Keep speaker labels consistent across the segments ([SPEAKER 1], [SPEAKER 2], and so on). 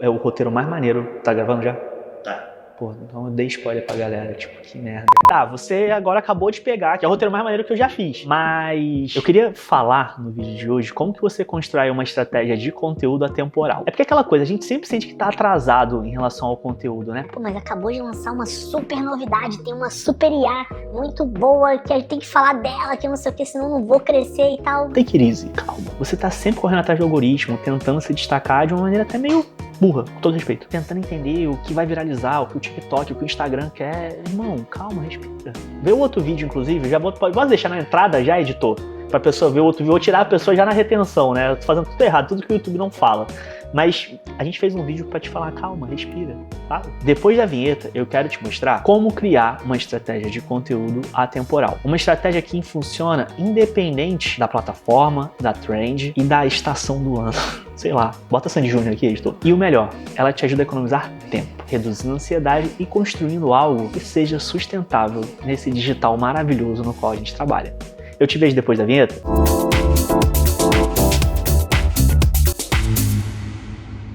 [SPEAKER 1] é o roteiro mais maneiro. Tá gravando já?
[SPEAKER 2] Tá.
[SPEAKER 1] Pô, então eu dei spoiler pra galera, tipo, que merda. Tá, você agora acabou de pegar, que é o roteiro mais maneiro que eu já fiz. Mas eu queria falar no vídeo de hoje como que você constrói uma estratégia de conteúdo atemporal. É porque aquela coisa, a gente sempre sente que tá atrasado em relação ao conteúdo, né?
[SPEAKER 3] Pô, mas acabou de lançar uma super novidade, tem uma super IA muito boa, que a gente tem que falar dela, que eu não sei o que, senão eu não vou crescer e tal.
[SPEAKER 1] Take it easy, calma. Você tá sempre correndo atrás do algoritmo, tentando se destacar de uma maneira até meio burra, com todo respeito. Tentando entender o que vai viralizar, o que o TikTok, o que o Instagram quer. Irmão, calma, respira. Vê o outro vídeo, inclusive, já pode deixar na entrada já, editor, pra pessoa ver o outro vídeo, ou tirar a pessoa já na retenção, né? Eu tô fazendo tudo errado, tudo que o YouTube não fala. Mas a gente fez um vídeo pra te falar, calma, respira, sabe? Depois da vinheta, eu quero te mostrar como criar uma estratégia de conteúdo atemporal. Uma estratégia que funciona independente da plataforma, da trend e da estação do ano. Sei lá, bota Sandy Júnior aqui, editor. E o melhor, ela te ajuda a economizar tempo, reduzindo a ansiedade e construindo algo que seja sustentável nesse digital maravilhoso no qual a gente trabalha. Eu te vejo depois da vinheta.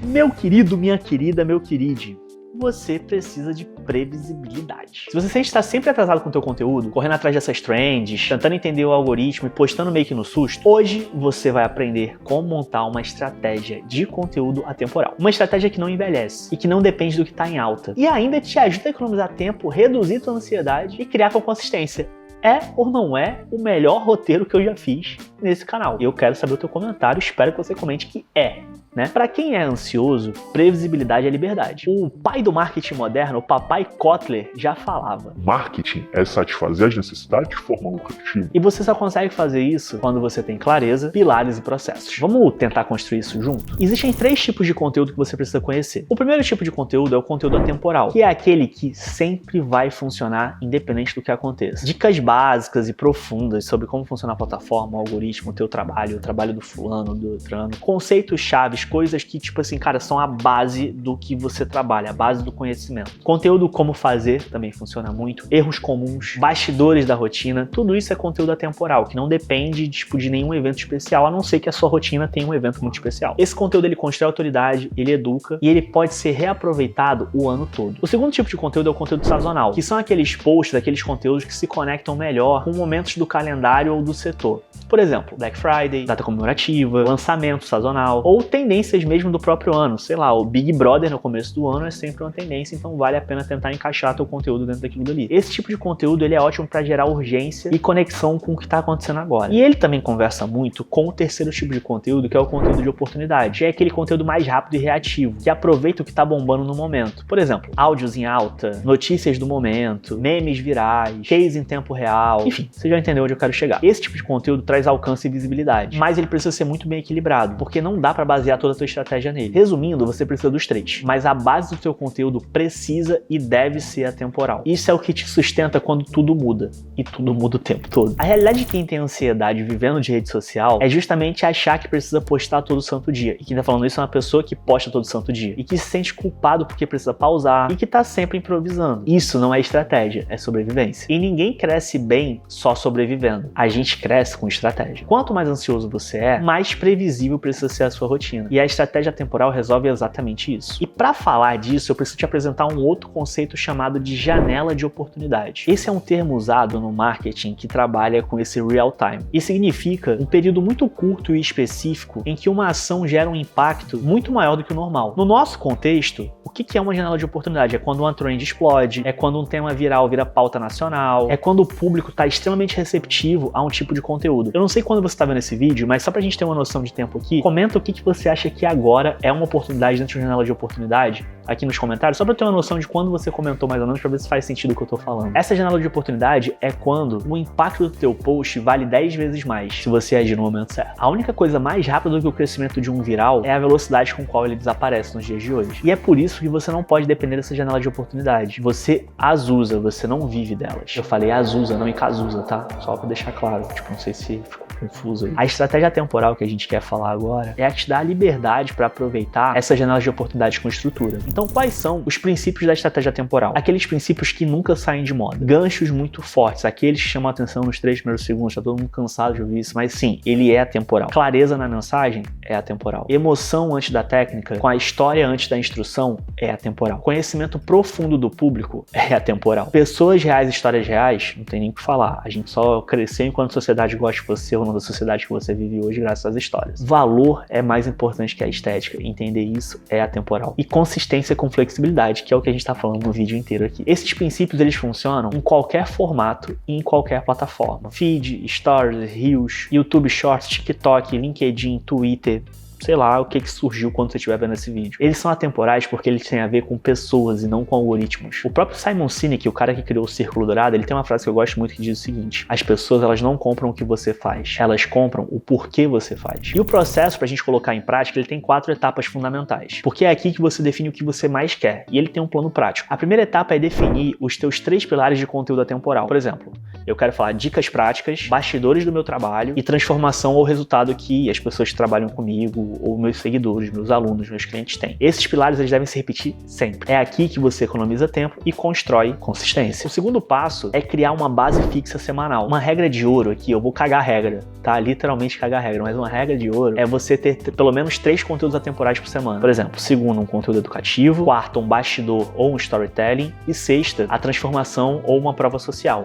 [SPEAKER 1] Meu querido, minha querida, meu querido, você precisa de previsibilidade. Se você está sempre atrasado com o teu conteúdo, correndo atrás dessas trends, tentando entender o algoritmo e postando meio que no susto, hoje você vai aprender como montar uma estratégia de conteúdo atemporal. Uma estratégia que não envelhece e que não depende do que está em alta. E ainda te ajuda a economizar tempo, reduzir tua ansiedade e criar com consistência. É ou não é o melhor roteiro que eu já fiz nesse canal? E eu quero saber o teu comentário, espero que você comente que é, né? Para quem é ansioso, previsibilidade é liberdade. O pai do marketing moderno, o papai Kotler, já falava:
[SPEAKER 4] marketing é satisfazer as necessidades de forma lucrativa.
[SPEAKER 1] E você só consegue fazer isso quando você tem clareza, pilares e processos. Vamos tentar construir isso junto? Existem 3 tipos de conteúdo que você precisa conhecer. O primeiro tipo de conteúdo é o conteúdo atemporal, que é aquele que sempre vai funcionar independente do que aconteça. Dicas básicas e profundas sobre como funciona a plataforma, o algoritmo, o teu trabalho, o trabalho do fulano, do outrano, conceitos chaves, coisas que, tipo assim, cara, são a base do que você trabalha, a base do conhecimento. Conteúdo como fazer também funciona muito, erros comuns, bastidores da rotina, tudo isso é conteúdo atemporal, que não depende, tipo, de nenhum evento especial, a não ser que a sua rotina tenha um evento muito especial. Esse conteúdo, ele constrói autoridade, ele educa e ele pode ser reaproveitado o ano todo. O segundo tipo de conteúdo é o conteúdo sazonal, que são aqueles posts, aqueles conteúdos que se conectam melhor com momentos do calendário ou do setor. Por exemplo, Black Friday, data comemorativa, lançamento sazonal ou tendências mesmo do próprio ano. Sei lá, o Big Brother no começo do ano é sempre uma tendência, então vale a pena tentar encaixar teu conteúdo dentro daquilo dali. Esse tipo de conteúdo, ele é ótimo para gerar urgência e conexão com o que está acontecendo agora. E ele também conversa muito com o terceiro tipo de conteúdo, que é o conteúdo de oportunidade, que é aquele conteúdo mais rápido e reativo, que aproveita o que está bombando no momento. Por exemplo, áudios em alta, notícias do momento, memes virais, case em tempo real, enfim, você já entendeu onde eu quero chegar. Esse tipo de conteúdo traz alcance e visibilidade, mas ele precisa ser muito bem equilibrado, porque não dá para basear toda a tua estratégia nele. Resumindo, você precisa dos 3, mas a base do teu conteúdo precisa e deve ser atemporal. Isso é o que te sustenta quando tudo muda, e tudo muda o tempo todo. A realidade de quem tem ansiedade vivendo de rede social é justamente achar que precisa postar todo santo dia, e quem tá falando isso é uma pessoa que posta todo santo dia, e que se sente culpado porque precisa pausar, e que tá sempre improvisando. Isso não é estratégia, é sobrevivência. E ninguém cresce bem só sobrevivendo. A gente cresce com estratégia. Quanto mais ansioso você é, mais previsível precisa ser a sua rotina. E a estratégia temporal resolve exatamente isso. E para falar disso, eu preciso te apresentar um outro conceito chamado de janela de oportunidade. Esse é um termo usado no marketing que trabalha com esse real time. E significa um período muito curto e específico em que uma ação gera um impacto muito maior do que o normal. No nosso contexto, o que é uma janela de oportunidade? É quando uma trend explode, é quando um tema viral vira pauta nacional, é quando o público está extremamente receptivo a um tipo de conteúdo. Eu não sei quando você está vendo esse vídeo, mas só pra gente ter uma noção de tempo aqui, comenta o que você acha que agora é uma oportunidade dentro de uma janela de oportunidade aqui nos comentários, só pra eu ter uma noção de quando você comentou mais ou menos, pra ver se faz sentido o que eu tô falando. Essa janela de oportunidade é quando o impacto do teu post vale 10 vezes mais, se você agir no momento certo. A única coisa mais rápida do que o crescimento de um viral é a velocidade com qual ele desaparece nos dias de hoje. E é por isso e você não pode depender dessa janela de oportunidade. Você as usa, você não vive delas. Eu falei as usa, não em casusa, tá? Só pra deixar claro. Tipo, não sei se ficou confuso aí. A estratégia temporal que a gente quer falar agora é a que te dá a liberdade para aproveitar essa janela de oportunidade com estrutura. Então, quais são os princípios da estratégia temporal? Aqueles princípios que nunca saem de moda. Ganchos muito fortes, aqueles que chamam a atenção nos 3 primeiros segundos, tá todo mundo cansado de ouvir isso, mas sim, ele é atemporal. Clareza na mensagem é atemporal. Emoção antes da técnica, com a história antes da instrução, é atemporal. Conhecimento profundo do público é atemporal. Pessoas reais, histórias reais, não tem nem o que falar. A gente só cresceu enquanto a sociedade gosta de você ou não da sociedade que você vive hoje graças às histórias. Valor é mais importante que a estética. Entender isso é atemporal. E consistência com flexibilidade, que é o que a gente está falando no vídeo inteiro aqui. Esses princípios, eles funcionam em qualquer formato e em qualquer plataforma. Feed, Stories, Reels, YouTube Shorts, TikTok, LinkedIn, Twitter, sei lá o que surgiu quando você estiver vendo esse vídeo. Eles são atemporais porque eles têm a ver com pessoas e não com algoritmos. O próprio Simon Sinek, o cara que criou o Círculo Dourado, ele tem uma frase que eu gosto muito que diz o seguinte: as pessoas, elas não compram o que você faz, elas compram o porquê você faz. E o processo pra gente colocar em prática, ele tem 4 etapas fundamentais, porque é aqui que você define o que você mais quer, e ele tem um plano prático. A primeira etapa é definir os teus 3 pilares de conteúdo atemporal. Por exemplo, eu quero falar dicas práticas, bastidores do meu trabalho e transformação ou resultado que as pessoas que trabalham comigo ou meus seguidores, meus alunos, meus clientes têm. Esses pilares, eles devem se repetir sempre. É aqui que você economiza tempo e constrói consistência. O segundo passo é criar uma base fixa semanal. Uma regra de ouro aqui, eu vou cagar a regra, tá? Literalmente cagar a regra, mas uma regra de ouro é você ter pelo menos 3 conteúdos atemporais por semana. Por exemplo, segundo, um conteúdo educativo, quarto, um bastidor ou um storytelling e sexta, a transformação ou uma prova social.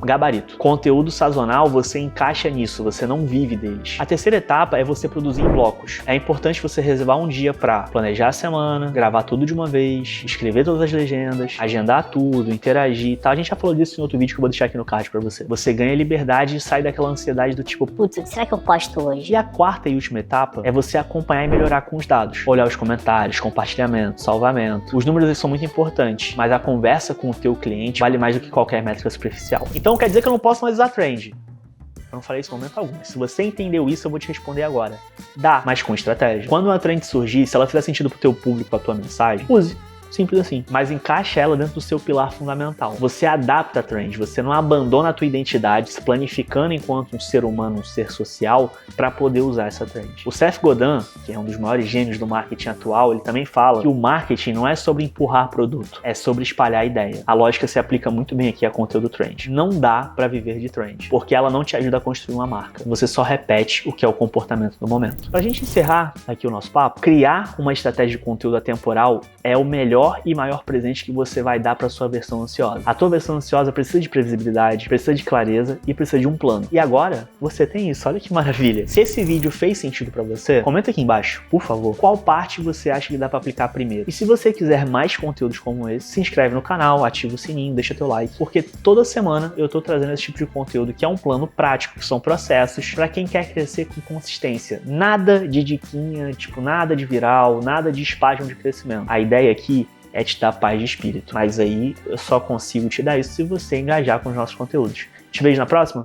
[SPEAKER 1] Gabarito. Conteúdo sazonal, você encaixa nisso, você não vive deles. A terceira etapa é você produzir em blocos. É importante você reservar um dia para planejar a semana, gravar tudo de uma vez, escrever todas as legendas, agendar tudo, interagir e tal. A gente já falou disso em outro vídeo que eu vou deixar aqui no card para você. Você ganha liberdade e sai daquela ansiedade do tipo,
[SPEAKER 3] putz, será que eu posto hoje?
[SPEAKER 1] E a quarta e última etapa é você acompanhar e melhorar com os dados. Olhar os comentários, compartilhamento, salvamento. Os números são muito importantes, mas a conversa com o teu cliente vale mais do que qualquer métrica superficial. Então quer dizer que eu não posso mais usar trend. Eu não falei isso em momento algum. Se você entendeu isso, eu vou te responder agora. Dá, mas com estratégia. Quando uma trend surgir, se ela fizer sentido pro teu público, pra tua mensagem, use. Simples assim. Mas encaixa ela dentro do seu pilar fundamental. Você adapta a trend, você não abandona a tua identidade, se planificando enquanto um ser humano, um ser social, para poder usar essa trend. O Seth Godin, que é um dos maiores gênios do marketing atual, ele também fala que o marketing não é sobre empurrar produto, é sobre espalhar ideia. A lógica se aplica muito bem aqui a conteúdo trend. Não dá para viver de trend, porque ela não te ajuda a construir uma marca. Você só repete o que é o comportamento do momento. Pra gente encerrar aqui o nosso papo, criar uma estratégia de conteúdo atemporal é o melhor e maior presente que você vai dar para sua versão ansiosa. A tua versão ansiosa precisa de previsibilidade, precisa de clareza e precisa de um plano. E agora, você tem isso. Olha que maravilha. Se esse vídeo fez sentido para você, comenta aqui embaixo, por favor, qual parte você acha que dá para aplicar primeiro. E se você quiser mais conteúdos como esse, se inscreve no canal, ativa o sininho, deixa teu like, porque toda semana eu tô trazendo esse tipo de conteúdo que é um plano prático, que são processos para quem quer crescer com consistência. Nada de diquinha, tipo, nada de viral, nada de espasmo de crescimento. A ideia aqui é te dar paz de espírito. Mas aí eu só consigo te dar isso se você engajar com os nossos conteúdos. Te vejo na próxima?